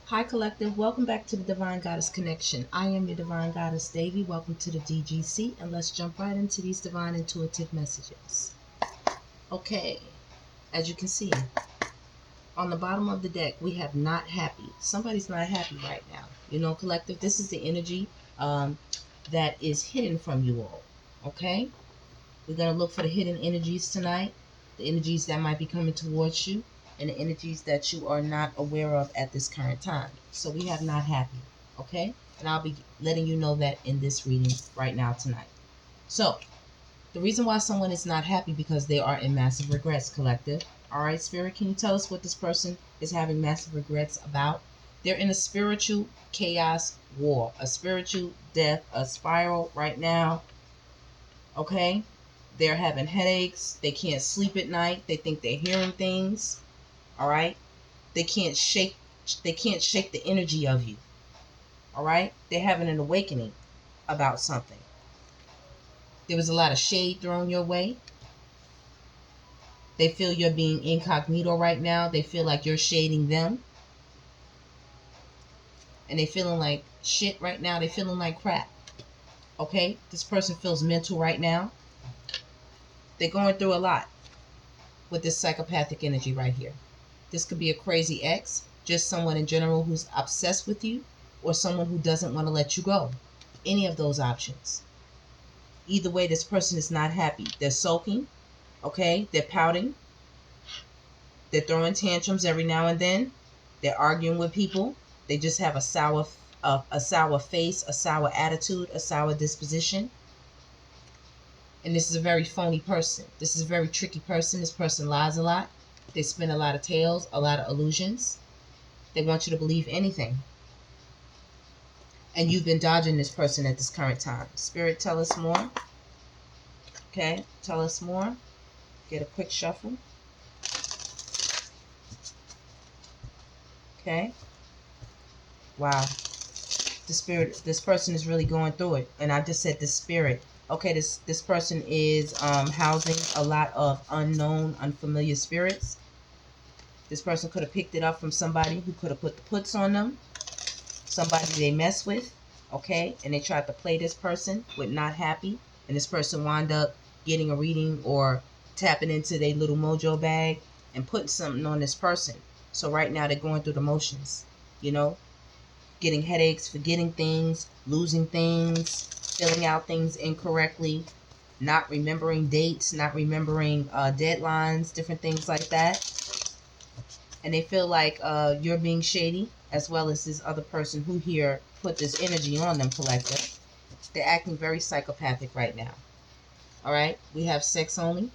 Hi Collective, welcome back to the Divine Goddess Connection. I am your Divine Goddess Devi. Welcome to the DGC, and let's jump right into these divine intuitive messages. Okay, as you can see, on the bottom of the deck, we have not happy. Somebody's not happy right now. You know, Collective, this is the energy that is hidden from you all. Okay, we're going to look for the hidden energies tonight, the energies that might be coming towards you, and the energies that you are not aware of at this current time. So we have not happy, okay? And I'll be letting you know that in this reading right now tonight. So the reason why someone is not happy because they are in massive regrets, Collective. All right, Spirit, can you tell us what this person is having massive regrets about? They're in a spiritual chaos war, a spiritual death, a spiral right now, okay? They're having headaches. They can't sleep at night. They think they're hearing things. All right. They can't shake the energy of you. All right. They're having an awakening about something. There was a lot of shade thrown your way. They feel you're being incognito right now. They feel like you're shading them. And they're feeling like shit right now. They're feeling like crap. Okay? This person feels mental right now. They're going through a lot with this psychopathic energy right here. This could be a crazy ex, just someone in general who's obsessed with you, or someone who doesn't want to let you go. Any of those options. Either way, this person is not happy. They're sulking, okay? They're pouting. They're throwing tantrums every now and then. They're arguing with people. They just have a sour face, a sour attitude, a sour disposition. And this is a very phony person. This is a very tricky person. This person lies a lot. They spin a lot of tales, a lot of illusions. They want you to believe anything. And you've been dodging this person at this current time. Spirit, tell us more. Okay, tell us more. Get a quick shuffle. Okay. Wow. This person is really going through it. And I just said the spirit. Okay, this person is housing a lot of unknown, unfamiliar spirits. This person could have picked it up from somebody who could have put the puts on them. Somebody they mess with, okay? And they tried to play this person with not happy. And this person wound up getting a reading or tapping into their little mojo bag and putting something on this person. So right now they're going through the motions, you know? Getting headaches, forgetting things, losing things, filling out things incorrectly, not remembering dates, not remembering deadlines, different things like that. And they feel like you're being shady, as well as this other person who here put this energy on them, Collective. They're acting very psychopathic right now. All right, we have sex only,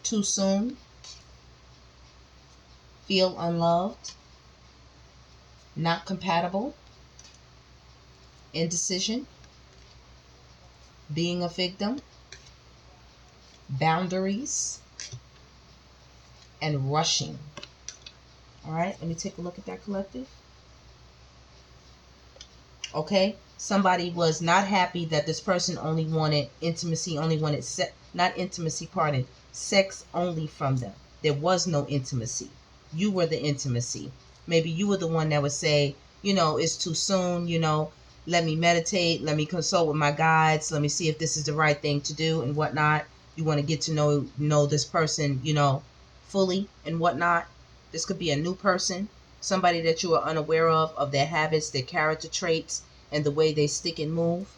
too soon, feel unloved, not compatible, indecision, being a victim, boundaries, and rushing. All right, let me take a look at that, Collective. Okay, somebody was not happy that this person only wanted intimacy, only wanted sex, not intimacy, pardon, sex only from them. There was no intimacy. You were the intimacy. Maybe you were the one that would say, you know, it's too soon, you know, let me meditate, let me consult with my guides, let me see if this is the right thing to do and whatnot. You want to get to know this person, you know, fully and whatnot. This could be a new person, somebody that you are unaware of their habits, their character traits, and the way they stick and move.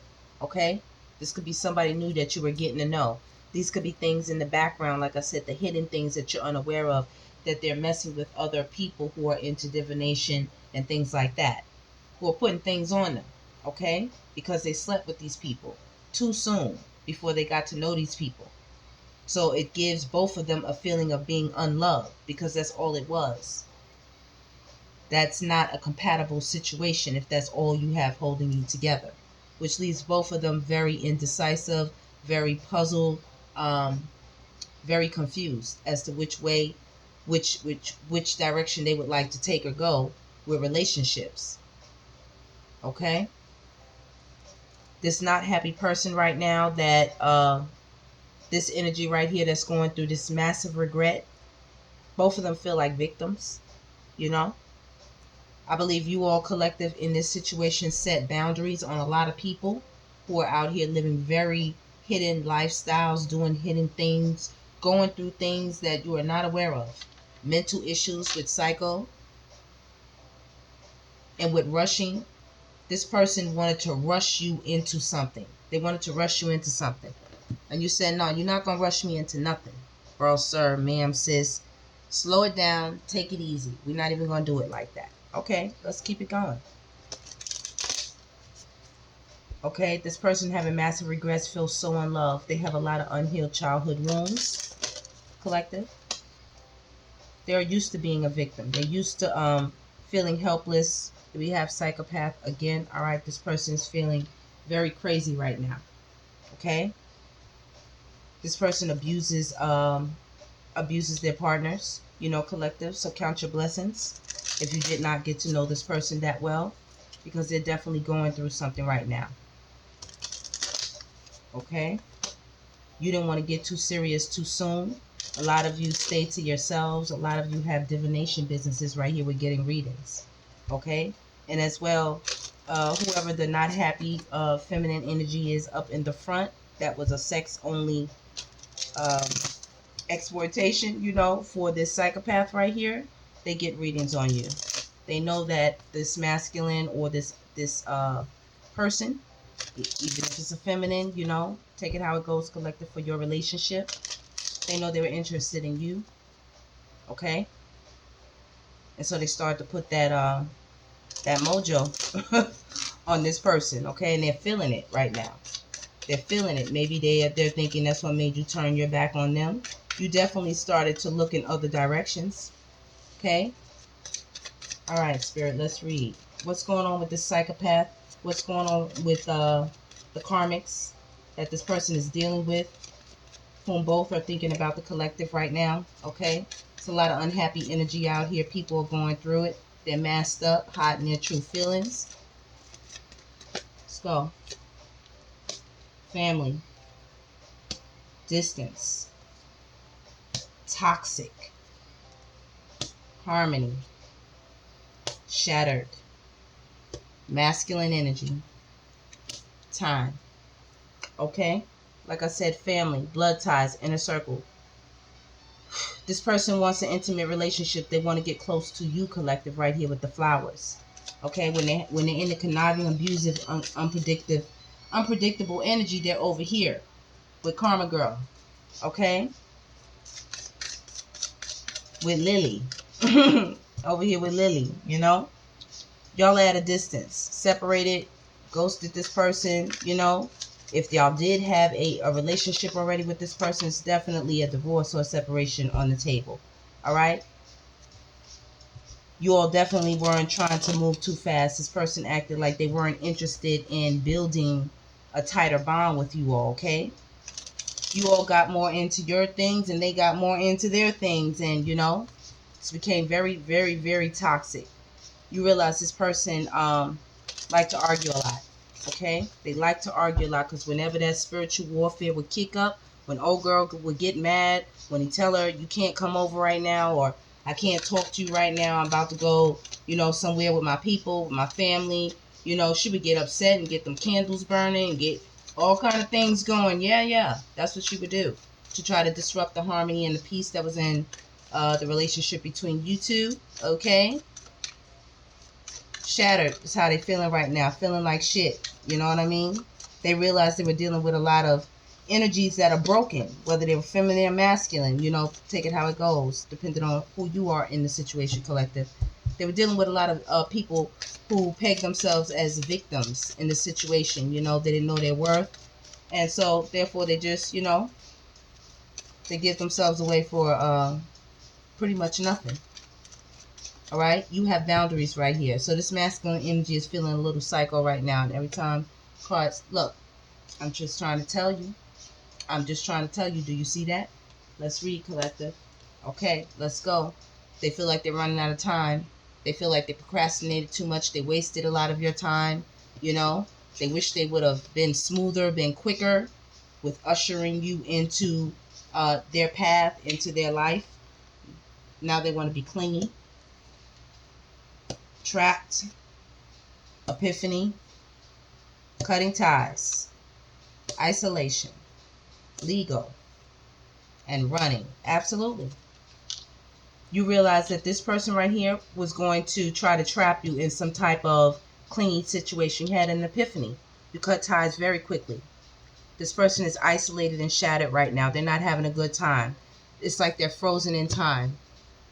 Okay, this could be somebody new that you were getting to know. These could be things in the background, like I said, the hidden things that you're unaware of, that they're messing with other people who are into divination and things like that, who are putting things on them, okay, because they slept with these people too soon before they got to know these people. So it gives both of them a feeling of being unloved, because that's all it was. That's not a compatible situation if that's all you have holding you together, which leaves both of them very indecisive, very puzzled, very confused as to which way, which direction they would like to take or go with relationships. Okay, this not happy person right now, that this energy right here that's going through this massive regret, both of them feel like victims, you know. I believe you all collective in this situation set boundaries on a lot of people who are out here living very hidden lifestyles, doing hidden things, going through things that you are not aware of. Mental issues with psycho and with rushing. This person wanted to rush you into something. They wanted to rush you into something. And you said, no, you're not going to rush me into nothing. Bro, sir, ma'am, sis, slow it down. Take it easy. We're not even going to do it like that. Okay, let's keep it going. Okay, this person having massive regrets, feels so unloved. They have a lot of unhealed childhood wounds. Collective. They're used to being a victim. They're used to feeling helpless. We have psychopath again. All right, this person is feeling very crazy right now. Okay, this person abuses their partners. You know, collective. So count your blessings if you did not get to know this person that well, because they're definitely going through something right now. Okay, you didn't want to get too serious too soon. A lot of you stay to yourselves. A lot of you have divination businesses right here with getting readings. Okay, and as well, whoever the not happy feminine energy is up in the front, that was a sex only exploitation, you know, for this psychopath right here. They get readings on you. They know that this masculine or this person, even if it's a feminine, you know, take it how it goes, collective, for your relationship. They know they were interested in you. Okay, and so they start to put that mojo on this person. Okay, and they're feeling it right now. They're feeling it. Maybe they're thinking that's what made you turn your back on them. You definitely started to look in other directions. Okay, all right, Spirit, let's read. What's going on with this psychopath? What's going on with the karmics that this person is dealing with, whom both are thinking about the collective right now? Okay, it's a lot of unhappy energy out here. People are going through it. They're masked up, hiding their true feelings. Let's go. Family, distance, toxic, harmony, shattered, masculine energy, time. Okay, like I said, family, blood ties, inner circle. This person wants an intimate relationship. They want to get close to you, collective, right here with the flowers. Okay, when they're in the conniving, abusive, unpredictable energy, they're over here with Karma Girl. Okay, with Lily. Over here with Lily, you know, y'all at a distance, separated, ghosted this person. You know, if y'all did have a relationship already with this person, it's definitely a divorce or a separation on the table. All right, you all definitely weren't trying to move too fast. This person acted like they weren't interested in building a tighter bond with you all. Okay, you all got more into your things and they got more into their things, and you know, this became very, very, very toxic. You realize this person like to argue a lot. Okay, they like to argue a lot, because whenever that spiritual warfare would kick up, when old girl would get mad, when he tell her you can't come over right now, or I can't talk to you right now, I'm about to go, you know, somewhere with my people, with my family, you know, she would get upset and get them candles burning and get all kind of things going. Yeah, that's what she would do to try to disrupt the harmony and the peace that was in the relationship between you two. Okay, shattered is how they feeling right now, feeling like shit. You know what I mean? They realized they were dealing with a lot of energies that are broken, whether they were feminine or masculine. You know, take it how it goes, depending on who you are in the situation, collective. They were dealing with a lot of people who pegged themselves as victims in the situation. You know, they didn't know their worth, and so therefore they just, you know, they give themselves away for pretty much nothing. All right, you have boundaries right here. So this masculine energy is feeling a little psycho right now, and every time cards, look, I'm just trying to tell you. I'm just trying to tell you. Do you see that? Let's read, collective. Okay, let's go. They feel like they're running out of time. They feel like they procrastinated too much. They wasted a lot of your time. You know, they wish they would have been smoother, been quicker with ushering you into their path, into their life. Now they want to be clingy, trapped, epiphany, cutting ties, isolation, legal, and running. Absolutely. You realize that this person right here was going to try to trap you in some type of clingy situation. You had an epiphany. You cut ties very quickly. This person is isolated and shattered right now. They're not having a good time. It's like they're frozen in time.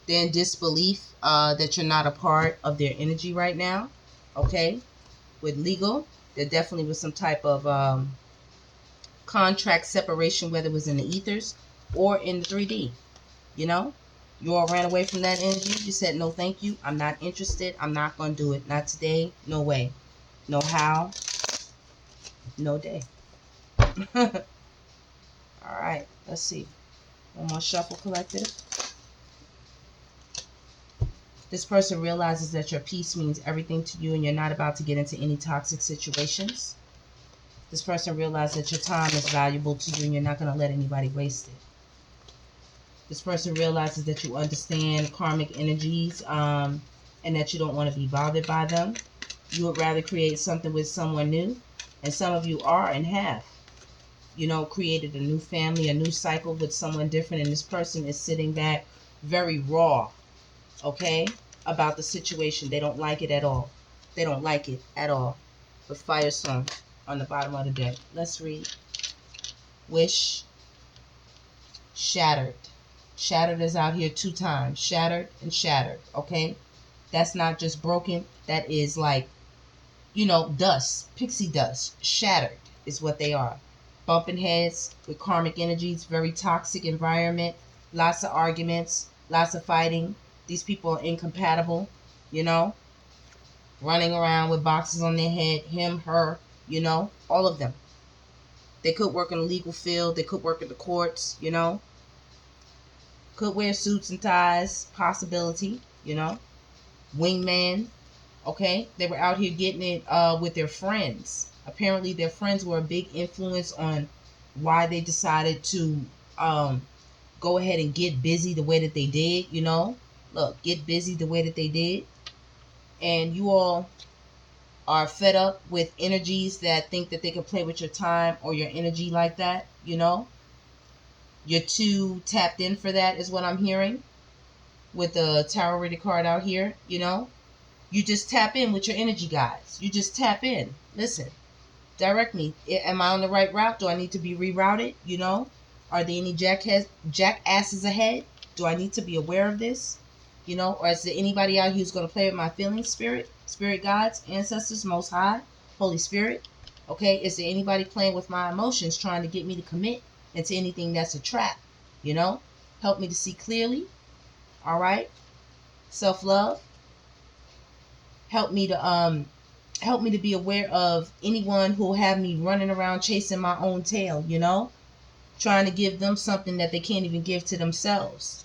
They're in disbelief that you're not a part of their energy right now. Okay? With legal, there definitely was some type of contract separation, whether it was in the ethers or in the 3D. You know? You all ran away from that energy. You said, no, thank you. I'm not interested. I'm not going to do it. Not today. No way. No how. No day. All right. Let's see. One more shuffle, collective. This person realizes that your peace means everything to you and you're not about to get into any toxic situations. This person realizes that your time is valuable to you and you're not going to let anybody waste it. This person realizes that you understand karmic energies and that you don't want to be bothered by them. You would rather create something with someone new. And some of you are and have, you know, created a new family, a new cycle with someone different. And this person is sitting back very raw, okay, about the situation. They don't like it at all. They don't like it at all. With Fire Sun on the bottom of the deck. Let's read. Wish. Shattered. Shattered is out here 2 times. Shattered and shattered. Okay? That's not just broken. That is like, you know, dust. Pixie dust. Shattered is what they are. Bumping heads with karmic energies. Very toxic environment. Lots of arguments. Lots of fighting. These people are incompatible. You know? Running around with boxes on their head. Him, her. You know? All of them. They could work in the legal field. They could work in the courts. You know? Could wear suits and ties, possibility, you know. Wingman, okay. They were out here getting it with their friends. Apparently their friends were a big influence on why they decided to go ahead and get busy the way that they did, you know. Look, get busy the way that they did. And you all are fed up with energies that think that they can play with your time or your energy like that, you know. You're too tapped in for that is what I'm hearing with the tarot reader card out here, you know. You just tap in with your energy guides. You just tap in. Listen, direct me. Am I on the right route? Do I need to be rerouted? You know, are there any jackasses ahead? Do I need to be aware of this? You know, or is there anybody out here who's going to play with my feelings, spirit guides, ancestors, most high, Holy Spirit? Okay, is there anybody playing with my emotions, trying to get me to commit into anything that's a trap? You know, help me to see clearly. All right, self-love. Help me to be aware of anyone who will have me running around chasing my own tail. You know, trying to give them something that they can't even give to themselves.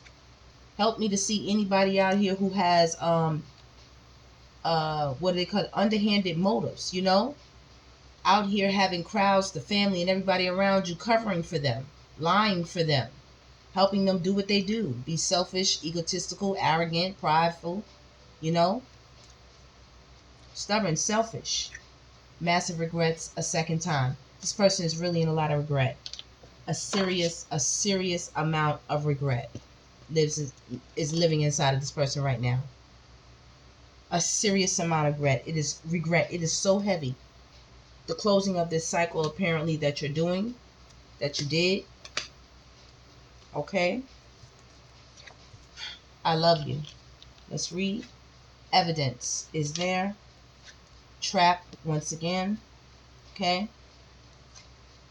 Help me to see anybody out here who has what do they call it? Underhanded motives. You know, out here having crowds, the family, and everybody around you covering for them, lying for them, helping them do what they do. Be selfish, egotistical, arrogant, prideful, you know. Stubborn, selfish. Massive regrets a second time. This person is really in a lot of regret. A serious amount of regret is living inside of this person right now. A serious amount of regret. It is regret. It is so heavy. The closing of this cycle apparently that you're doing, that you did. Okay. I love you. Let's read. Evidence is there. Trap once again. Okay.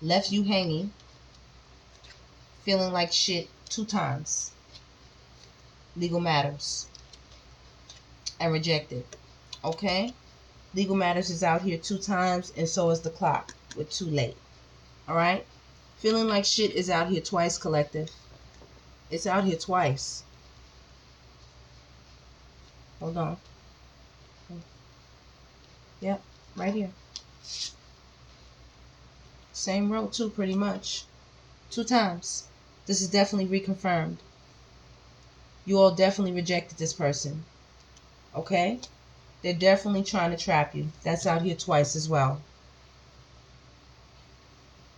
Left you hanging. Feeling like shit 2 times. Legal matters. And rejected. Okay. Legal matters is out here 2 times, and so is the clock with too late. All right. Feeling like shit is out here twice, collective. It's out here twice. Hold on. Yep, right here. Same row too, pretty much. 2 times. This is definitely reconfirmed. You all definitely rejected this person. Okay? They're definitely trying to trap you. That's out here twice as well.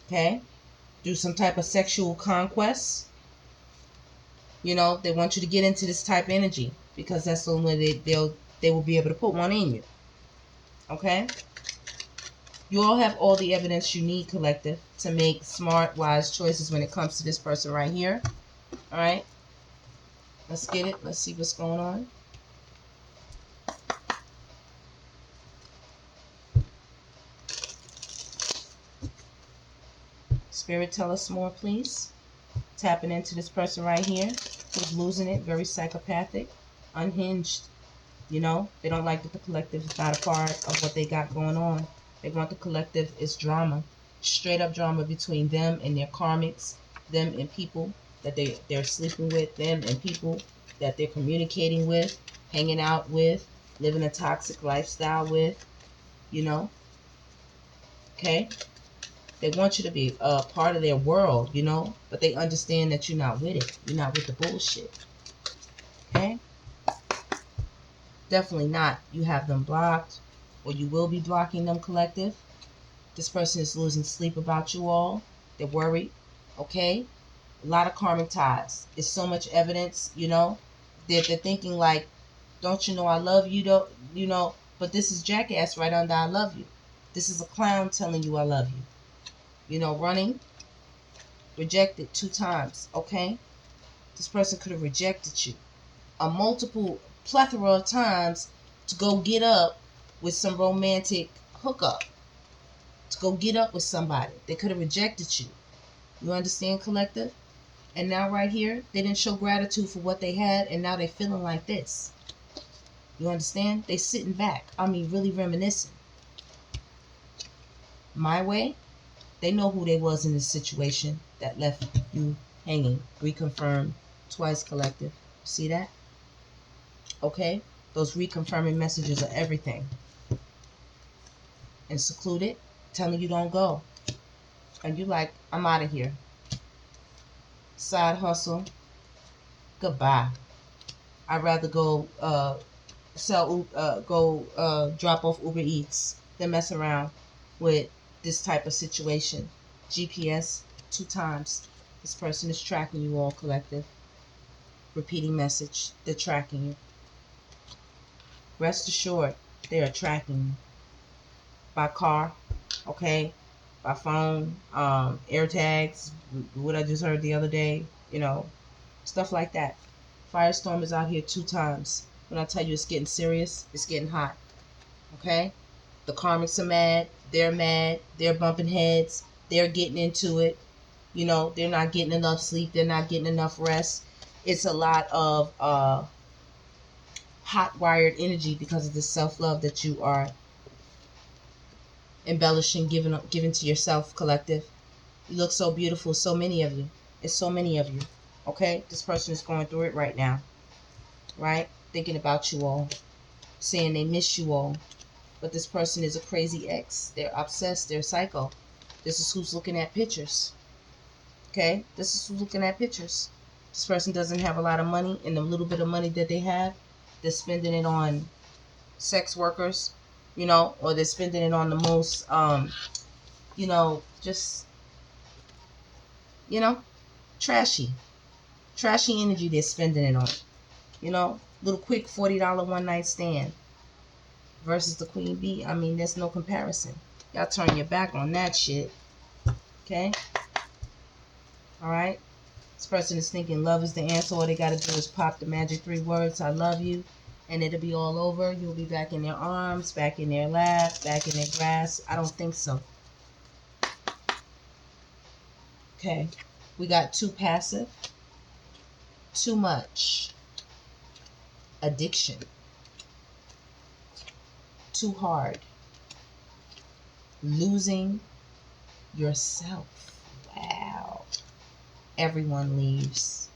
Okay? Do some type of sexual conquest. You know, they want you to get into this type of energy because that's the only way they will be able to put one in you. Okay? You all have all the evidence you need, collective, to make smart, wise choices when it comes to this person right here. All right? Let's get it. Let's see what's going on. Spirit, tell us more, please. Tapping into this person right here who's losing it, very psychopathic, unhinged. You know, they don't like that the collective is not a part of what they got going on. They want the collective is drama, straight up drama between them and their karmics, them and people that they're sleeping with, them and people that they're communicating with, hanging out with, living a toxic lifestyle with, you know. Okay? They want you to be a part of their world, you know, but they understand that you're not with it. You're not with the bullshit. Okay? Definitely not. You have them blocked, or you will be blocking them, collective. This person is losing sleep about you all. They're worried. Okay? A lot of karmic ties. It's so much evidence, you know. They're thinking like, don't you know I love you, though? You know, but this is jackass right under I love you. This is a clown telling you I love you. You know, running, rejected 2 times, okay? This person could have rejected you a multiple plethora of times to go get up with some romantic hookup, to go get up with somebody. They could have rejected you. You understand, collective? And now right here, they didn't show gratitude for what they had, and now they're feeling like this. You understand? They sitting back. I mean, really reminiscing. My way? They know who they was in this situation that left you hanging. Reconfirm twice, collective. See that? Okay? Those reconfirming messages are everything. And secluded, telling you don't go. And you like, I'm out of here. Side hustle. Goodbye. I'd rather go drop off Uber Eats than mess around with this type of situation. GPS 2 times. This person is tracking you all, collective. Repeating message. They're tracking you. Rest assured, they are tracking you. By car, okay? By phone, air tags, what I just heard the other day, you know, stuff like that. Firestorm is out here 2 times. When I tell you it's getting serious, it's getting hot. Okay? The Karmics are mad. They're bumping heads. They're getting into it. You know, they're not getting enough sleep. They're not getting enough rest. It's a lot of hot-wired energy because of the self-love that you are embellishing, giving to yourself, collective. You look so beautiful. So many of you. It's so many of you. Okay? This person is going through it right now. Right? Thinking about you all. Saying they miss you all. But this person is a crazy ex. They're obsessed. They're psycho. This is who's looking at pictures. Okay? This is who's looking at pictures. This person doesn't have a lot of money, and the little bit of money that they have, they're spending it on sex workers, you know, or they're spending it on the most, you know, just, you know, trashy energy they're spending it on. You know, little quick $40 one night stand. Versus the queen bee, I mean, there's no comparison. Y'all turn your back on that shit. Okay? Alright? This person is thinking love is the answer. All they got to do is pop the magic 3 words, I love you, and it'll be all over. You'll be back in their arms, back in their lap, back in their grasp. I don't think so. Okay. We got too passive. Too much. Addiction. Too hard. Losing yourself. Wow. Everyone leaves.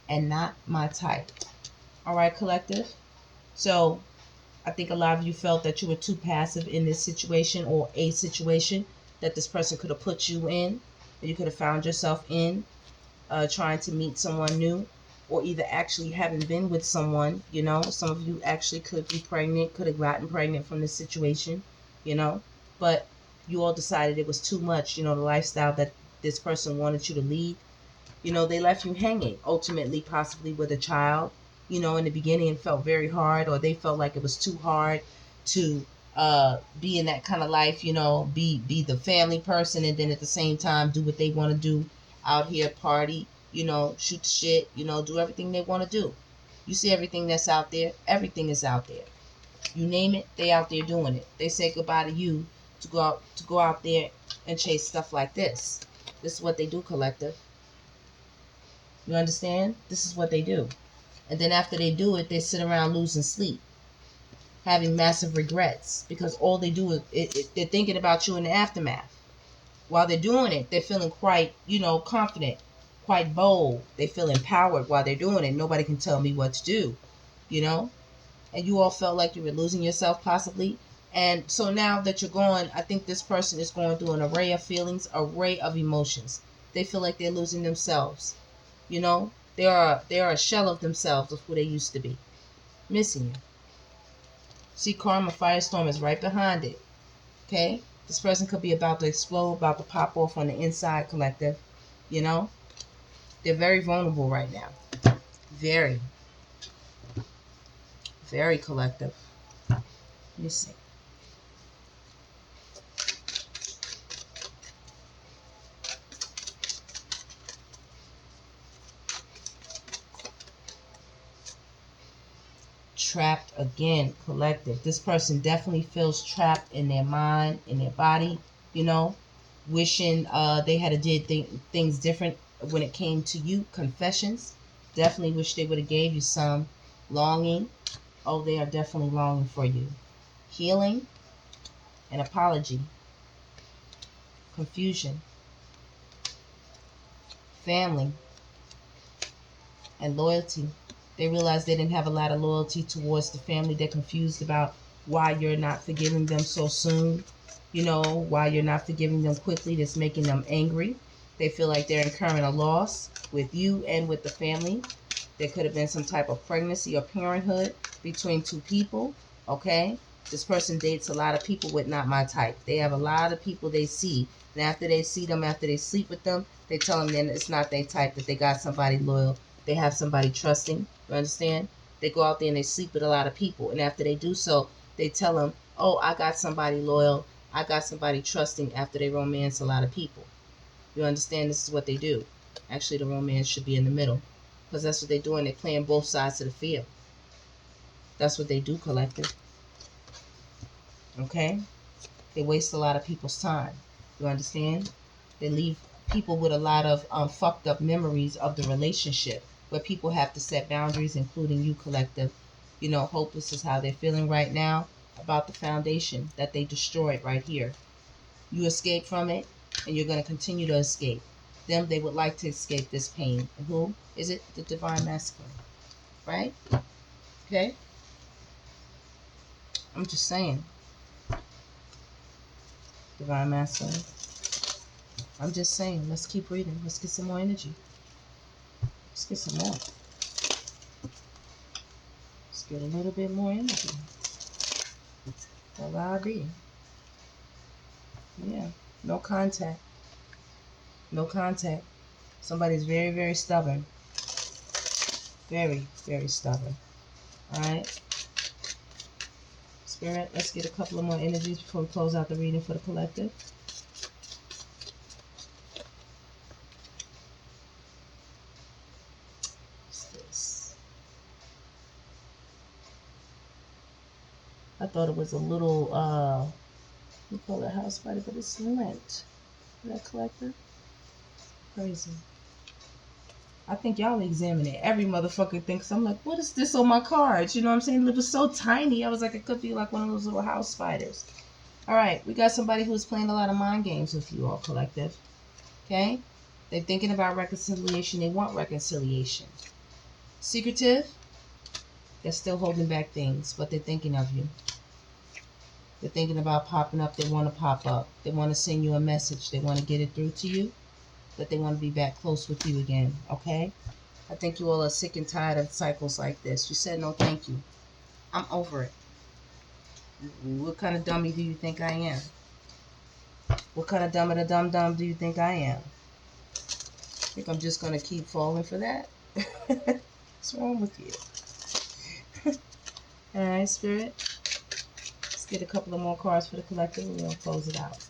And not my type. Alright, collective? So, I think a lot of you felt that you were too passive in this situation or a situation that this person could have put you in. Or you could have found yourself in trying to meet someone new. or either actually having been with someone, you know. Some of you actually could be pregnant, could have gotten pregnant from this situation, you know. But you all decided it was too much, you know, the lifestyle that this person wanted you to lead. You know, they left you hanging, ultimately, possibly with a child. You know, in the beginning it felt very hard, or they felt like it was too hard to be in that kind of life, you know, be the family person, and then at the same time do what they want to do out here, party, you know, shoot the shit, you know, do everything they want to do. You see everything that's out there, everything is out there. You name it, they out there doing it. They say goodbye to you to go out there and chase stuff like this. This is what they do, collective. You understand? This is what they do. And then after they do it, they sit around losing sleep, having massive regrets, because all they do is they're thinking about you in the aftermath. While they're doing it, they're feeling quite, you know, confident, quite bold. They feel empowered while they're doing it. Nobody can tell me what to do, you know? And you all felt like you were losing yourself possibly. And so now that you're gone, I think this person is going through an array of feelings, array of emotions. They feel like they're losing themselves. You know, they are a shell of themselves, of who they used to be. Missing you. See, karma firestorm is right behind it. Okay? This person could be about to explode, about to pop off on the inside, collective. You know? They're very vulnerable right now. Very. Very collective. Let me see. Trapped again, collective. This person definitely feels trapped in their mind, in their body, you know, wishing they had did things different when it came to you. Confessions. Definitely wish they would have gave you some. Longing. Oh, they are definitely longing for you. Healing. An apology. Confusion. Family. And loyalty. They realize they didn't have a lot of loyalty towards the family. They're confused about why you're not forgiving them so soon. You know, why you're not forgiving them quickly. That's making them angry. They feel like they're incurring a loss with you and with the family. There could have been some type of pregnancy or parenthood between two people. Okay? This person dates a lot of people with not my type. They have a lot of people they see. And after they see them, after they sleep with them, they tell them then it's not their type, that they got somebody loyal. They have somebody trusting. You understand? They go out there and they sleep with a lot of people. And after they do so, they tell them, oh, I got somebody loyal. I got somebody trusting, after they romance a lot of people. You understand? This is what they do. Actually, the romance should be in the middle. Because that's what they're doing. They're playing both sides of the field. That's what they do, collective. Okay? They waste a lot of people's time. You understand? They leave people with a lot of fucked up memories of the relationship, where people have to set boundaries, including you, collective. You know, hopeless is how they're feeling right now about the foundation that they destroyed right here. You escape from it, and you're going to continue to escape. Them, they would like to escape this pain. And who is it? The divine masculine. Right? Okay? I'm just saying. Divine masculine. I'm just saying. Let's keep reading. Let's get some more energy. Let's get some more. Let's get a little bit more energy. Allow be. Yeah. No contact. No contact. Somebody's very, very stubborn. Very, very stubborn. Alright? Spirit, let's get a couple of more energies before we close out the reading for the collective. What's this? I thought it was a little, we call it house party, but it's Lent. That collective? Crazy. I think y'all examine it. Every motherfucker thinks, I'm like, what is this on my cards? You know what I'm saying? It was so tiny. I was like, it could be like one of those little house spiders. All right, we got somebody who's playing a lot of mind games with you all, collective. Okay? They're thinking about reconciliation. They want reconciliation. Secretive. They're still holding back things, but they're thinking of you. They're thinking about popping up. They want to pop up. They want to send you a message. They want to get it through to you, but they want to be back close with you again. Okay? I think you all are sick and tired of cycles like this. You said no thank you. I'm over it. What kind of dummy do you think I am? What kind of dumb of the dum-dum do you think I am? Think I'm just going to keep falling for that? What's wrong with you? Alright, Spirit. Let's get a couple of more cards for the collective and we'll close it out.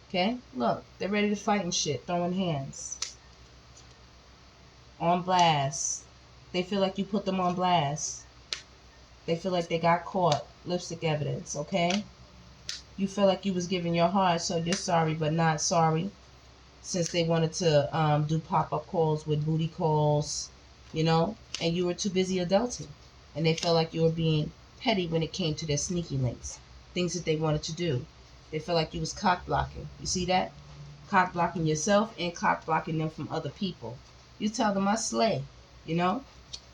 Okay? Look, they're ready to fight and shit. Throwing hands. On blast. They feel like you put them on blast. They feel like they got caught. Lipstick evidence, okay? You feel like you was giving your heart, so you're sorry but not sorry. Since they wanted to do pop-up calls with booty calls, you know? And you were too busy adulting. And they felt like you were being petty when it came to their sneaky links. Things that they wanted to do. They felt like you was cock blocking. You see that? Cock blocking yourself and cock blocking them from other people. You tell them I slay, you know?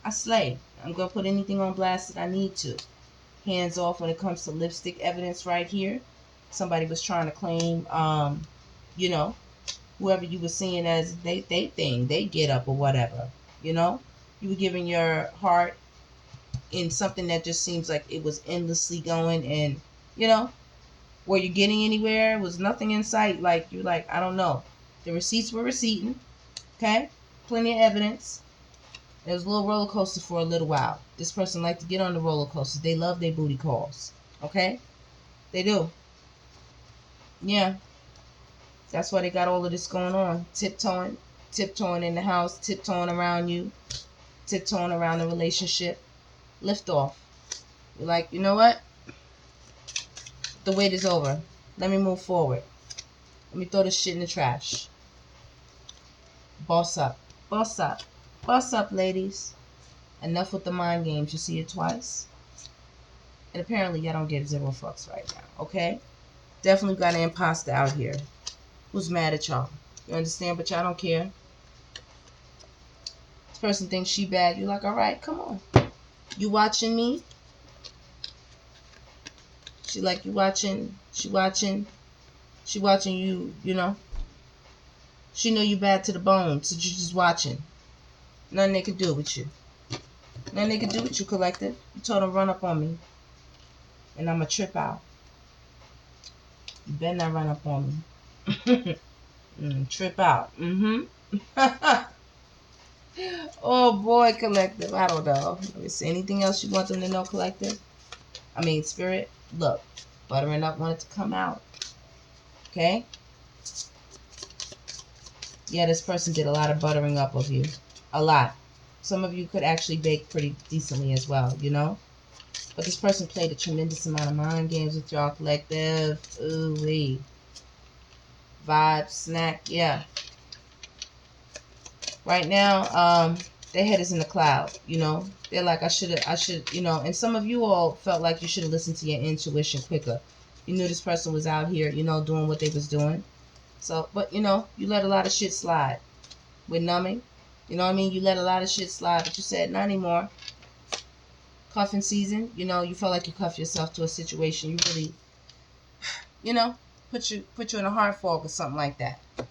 I slay. I'm going to put anything on blast that I need to. Hands off when it comes to lipstick evidence right here. Somebody was trying to claim, you know, whoever you were seeing as they thing, they get up or whatever, you know? You were giving your heart in something that just seems like it was endlessly going and, you know, were you getting anywhere? Was nothing in sight. Like, you're like, I don't know. The receipts were receipting, okay? Plenty of evidence. It was a little roller coaster for a little while. This person liked to get on the roller coaster. They love their booty calls. Okay? They do. Yeah. That's why they got all of this going on. Tiptoeing. Tiptoeing in the house. Tiptoeing around you. Tiptoeing around the relationship. Lift off. You're like, you know what? The wait is over. Let me move forward. Let me throw this shit in the trash. Boss up. Boss up. Boss up, ladies. Enough with the mind games. You see it twice. And apparently y'all don't give zero fucks right now. Okay? Definitely got an imposter out here who's mad at y'all. You understand? But y'all don't care. This person thinks she bad. You're like, alright, come on. You watching me? She like, you watching? She watching you, you know? She know you bad to the bone, so you just watching. Nothing they can do with you. Nothing they can do with you, collective. You told them run up on me. And I'ma trip out. You better not run up on me. Trip out. Oh boy, collective. I don't know. Let me see. Anything else you want them to know, collective? I mean, spirit. Look. Buttering up wanted to come out. Okay? Yeah, this person did a lot of buttering up of you. A lot. Some of you could actually bake pretty decently as well, you know? But this person played a tremendous amount of mind games with y'all, collective. Ooh-wee. Vibe, snack, yeah. Right now, their head is in the cloud, you know? They're like, I should, you know? And some of you all felt like you should have listened to your intuition quicker. You knew this person was out here, you know, doing what they was doing. So, but, you know, you let a lot of shit slide. With numbing. You know what I mean? You let a lot of shit slide, but you said, not anymore. Cuffing season, you know, you felt like you cuffed yourself to a situation. You really, you know, put you in a hard fog or something like that. All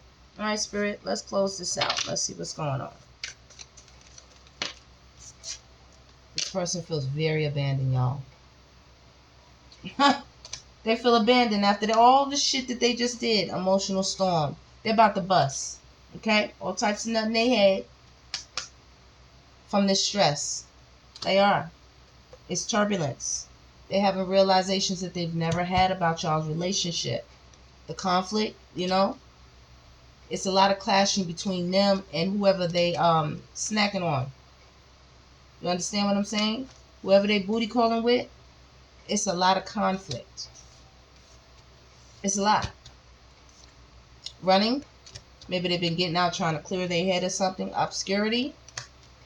right, Spirit, let's close this out. Let's see what's going on. This person feels very abandoned, y'all. They feel abandoned after all the shit that they just did. Emotional storm. They're about to bust. Okay? All types of nothing they had from this stress. They are. It's turbulence. They're having realizations that they've never had about y'all's relationship. The conflict, you know? It's a lot of clashing between them and whoever they snacking on. You understand what I'm saying? Whoever they booty calling with, it's a lot of conflict. It's a lot. Running. Maybe they've been getting out trying to clear their head or something. Obscurity.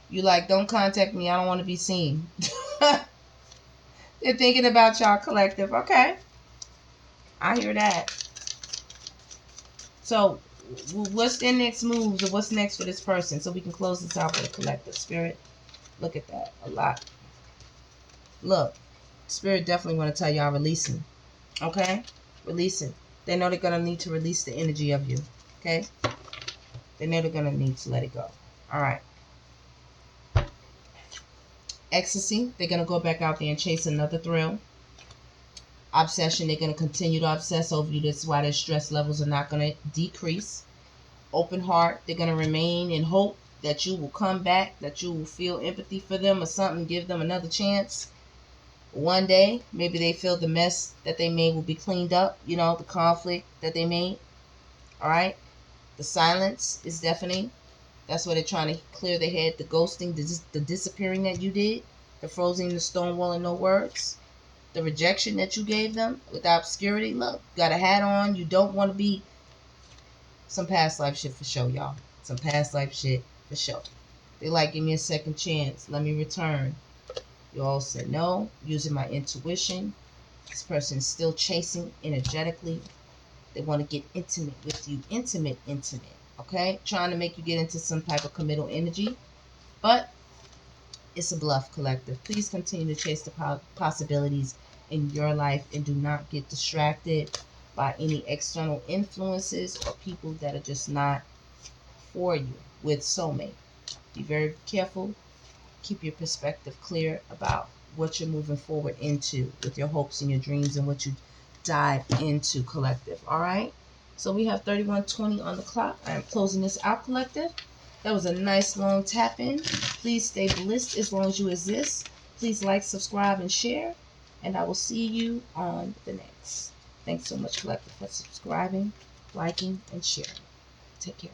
You like, don't contact me. I don't want to be seen. They're thinking about y'all, collective. Okay. I hear that. So, what's their next moves or what's next for this person? So we can close this out for the collective. Spirit, look at that. A lot. Look. Spirit definitely want to tell y'all releasing. Okay? Releasing. They know they're going to need to release the energy of you. Okay? They know they're going to need to let it go. All right. Ecstasy, they're going to go back out there and chase another thrill. Obsession, they're going to continue to obsess over you. That's why their stress levels are not going to decrease. Open heart, they're going to remain in hope that you will come back, that you will feel empathy for them or something, give them another chance. One day, maybe they feel the mess that they made will be cleaned up, you know, the conflict that they made. All right. The silence is deafening. That's why they're trying to clear their head. The ghosting, the disappearing that you did, the frozen, the stonewall, no words, the rejection that you gave them with the obscurity. Look, got a hat on. You don't want to be. Some past life shit for sure, y'all. Some past life shit for sure. They like, give me a second chance. Let me return. You all said no. Using my intuition. This person is still chasing energetically. They want to get intimate with you. Intimate. Okay? Trying to make you get into some type of committal energy. But it's a bluff, collective. Please continue to chase the possibilities in your life and do not get distracted by any external influences or people that are just not for you with soulmate. Be very careful. Keep your perspective clear about what you're moving forward into with your hopes and your dreams and what you dive into, collective. All right? So we have 31:20 on the clock. I am closing this out, collective. That was a nice long tap in. Please stay blissed as long as you exist. Please like, subscribe, and share. And I will see you on the next. Thanks so much, collective, for subscribing, liking, and sharing. Take care.